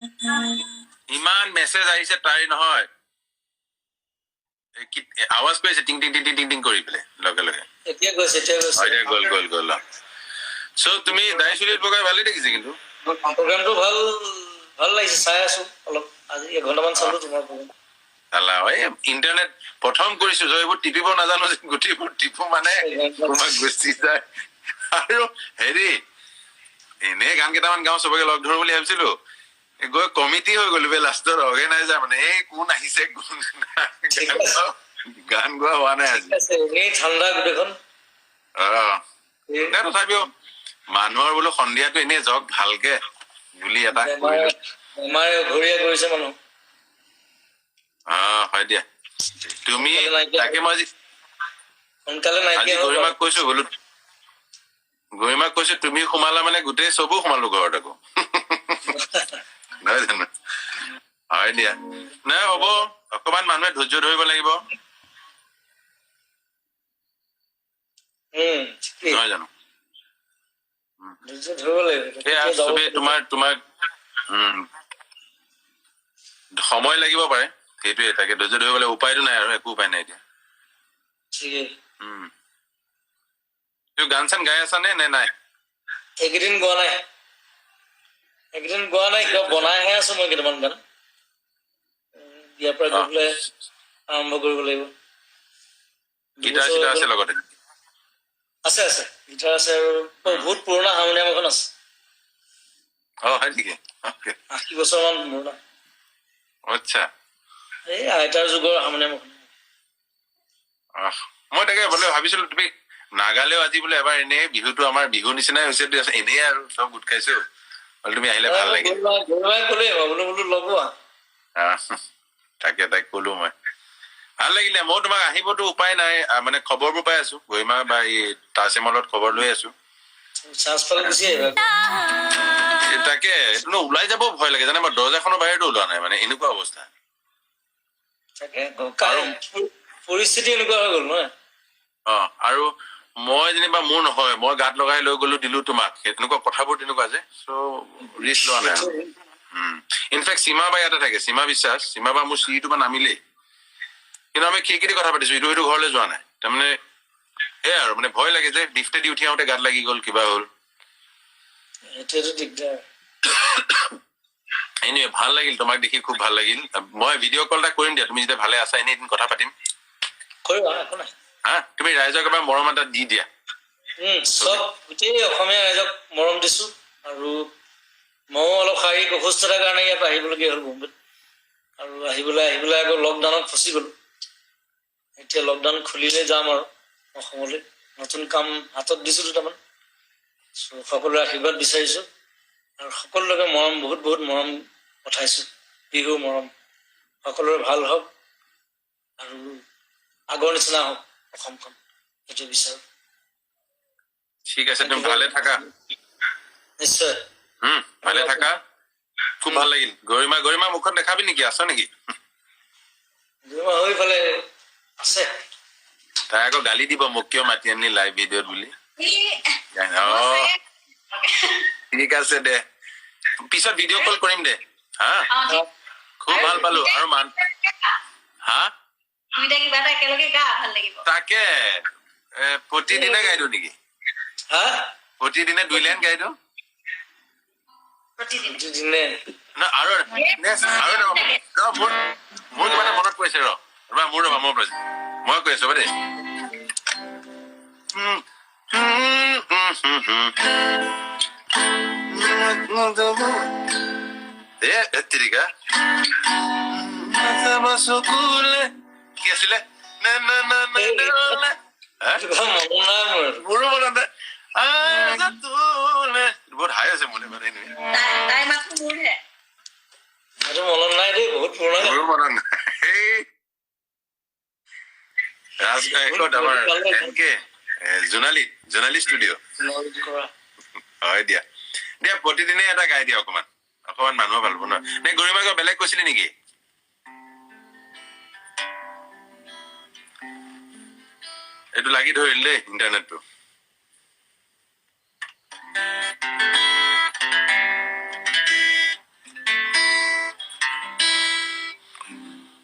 ইমান মেছেজ আহিছে তাই নহয় আৱাজ কৰিছে টিং টিং টিং টিং টিং কৰি পেলাই লগে লগে এতিয়া গৈছে গ'ল সো তুমি দাই চুলিত বগাই ভালেই দেখিছে কিন্তু প্ৰগ্ৰামটো ভাল লাগিছে চাই আছো অলপ আজি এঘণ্টামান চালো তোমাৰ প্ৰগ্ৰাম ইণ্টাৰনেট প্ৰথম কৰিছো এইবোৰ টিপিব নাজানো যে গোটেইবোৰ টিপো মানে তোমাক গুচি যায় আৰু হেৰি এনেই গান কেইটামান গাওঁ চবকে লগ ধৰো বুলি ভাবিছিলো গৈ কমিটি হৈ গলো বে লাষ্টত অৰ্গেনাইজাৰ মানে এই কোন আহিছে কোন গান গোৱা হোৱা নাই আজি ঠাণ্ডা গোটেইখন তথাপিও মানুহৰ বোলো সন্ধিয়াটো এনেই যাওক ভালকে বুলি এটা ঘৰীয়া কৰিছে মানুহ হয় দিয়া তুমি তাকে মই সোনকালে গৰিমাক কৈছো তুমি সোমালা মানে গোটেই চবো সোমালো ঘৰত আকৌ নহয় জানো হয় দিয়া নাই হ'ব অকমান মানুহে ধৈৰ্য ধৰিব লাগিব নহয় জানো তোমাক সময় লাগিব পাৰে সেইটোৱে তাকে ধৈৰ্য ধৰিবলৈ উপায়তো নাই আৰু একো উপায় নাই এতিয়া গান চান গাই আছা নে নাই এইকেইদিন গোৱা নাই কিয় বনাইহে আছো মই কেইটামান গান ইয়াৰ পৰা গৈ পেলাই আৰম্ভ কৰিব লাগিব গীটাৰ চিটাৰ আছে লগতে আছে গীটাৰ আছে আৰু বহুত পুৰণা হাৰমনিয়াম এখন আছে হয় নেকি 80 বছৰমান পুৰণা আচ্ছা এই আইতাৰ যুগৰ হাৰমনিয়াম এখন মই তাকে বোলে ভাবিছিলো তুমি নাগালেও আজি বোলে এবাৰ এনেই বিহুটো আমাৰ বিহু নিচিনাই হৈছে এনেই আৰু চব গোট খাইছো তুমি আহিলে ভাল লাগিল তাকে তাইক কলো মই ভাল লাগিলে মই তোমাক আহিবতো উপায় নাই মানে খবৰবোৰ পাই আছো গৰিমা বা এই তাচিমলত খবৰ লৈ আছো তাকে ওলাই যাব ভয় লাগে জানে মই দৰ্জাখনৰ বাহিৰতো ওলোৱা নাই মানে এনেকুৱা অৱস্থা পৰিস্থিতি এনেকুৱা হৈ গল নহয় আৰু মই যেনিবা মোৰ নহয় মই গাত লগাই লৈ গলো দিলো তোমাক তেনেকুৱা কথাবোৰ তেনেকুৱা যে ৰিস্ক লোৱা নাই ইনফেক্ট সীমা বা ইয়াতে থাকে সীমা বিশ্বাস সীমা বা মোৰ চিৰিটো বা নামিলেই কিন্তু আমি খিৰিকিতে কথা পাতিছো ইটো সিটো ঘৰলৈ যোৱা নাই তাৰমানে সেয়াই আৰু মানে ভয় লাগে যে লিফ্টে দি উঠি আহোঁতে গাত লাগি গল কিবা হল এনে ভাল লাগিল তোমাক দেখি খুব ভাল লাগিল মই ভিডিঅ' কল এটা কৰিম দিয়া তুমি যেতিয়া ভালে আছা এনেই এদিন কথা পাতিম তুমি ৰাইজক এবাৰ মৰম এটা দি দিয়া চব গোটেই অসমীয়া ৰাইজক মৰম দিছো আৰু ময়ো অলপ শাৰীৰিক অসুস্থতাৰ কাৰণে ইয়াত আহিবলগীয়া হ'ল মুম্বাইত আৰু আহিবলৈ আকৌ লকডাউনত ফচি গলো এতিয়া লকডাউন খুলিলে যাম আৰু অসমলৈ নতুন কাম হাতত দিছো দুটামান সকলোৰে আশীৰ্বাদ বিচাৰিছো আৰু সকলোকে মৰম বহুত মৰম পঠাইছো বিহু মৰম সকলোৰে ভাল হওক আৰু আগৰ নিচিনা হওক অসমখন সেইটো বিচাৰো ঠিক আছে তুমি ভালে থাকা নিশ্চয় ভালে থাকা খুব ভাল লাগিল গৰিমা মুখত দেখাবি নেকি আছ নেকি গৰিমা হৈ ফালে আছে তাই আকৌ গালি দিব মোক কিয় মাতি আনি লাইভ ভিডিঅ'ত বুলি ঠিক আছে দে পিছত ভিডিঅ' কল কৰিম দে হা খুব ভাল পালো আৰু তাকে প্ৰতিদিনে গাই দিওঁ নেকি প্ৰতিদিনে 2 লাইন গাই দিওঁ আৰু মোৰ কিবা এটা মনত পৰিছে মোৰ মনত পৰিছে মই কৈ আছো দেই কি আছিলে মোৰো মনত বহুত হাই আছে মনে মানে মনত নাই দেই বহুত পুৰণা মোৰো মনত নাই ৰাজগায়কত আমাৰ জোনালী ষ্টুডিঅ' হয় দিয়া প্ৰতিদিনে এটা গাই দিয়া অকমান মানুহ ভাল পাব নহয় নে গৰিমাক বেলেগ কৈছিলি নেকি এইটো লাগি ধৰিল দেই ইণ্টাৰনেটটো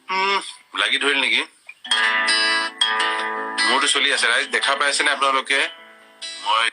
লাগি ধৰিল নেকি মোৰতো চলি আছে ৰাইজ দেখা পাইছেনে আপোনালোকে মই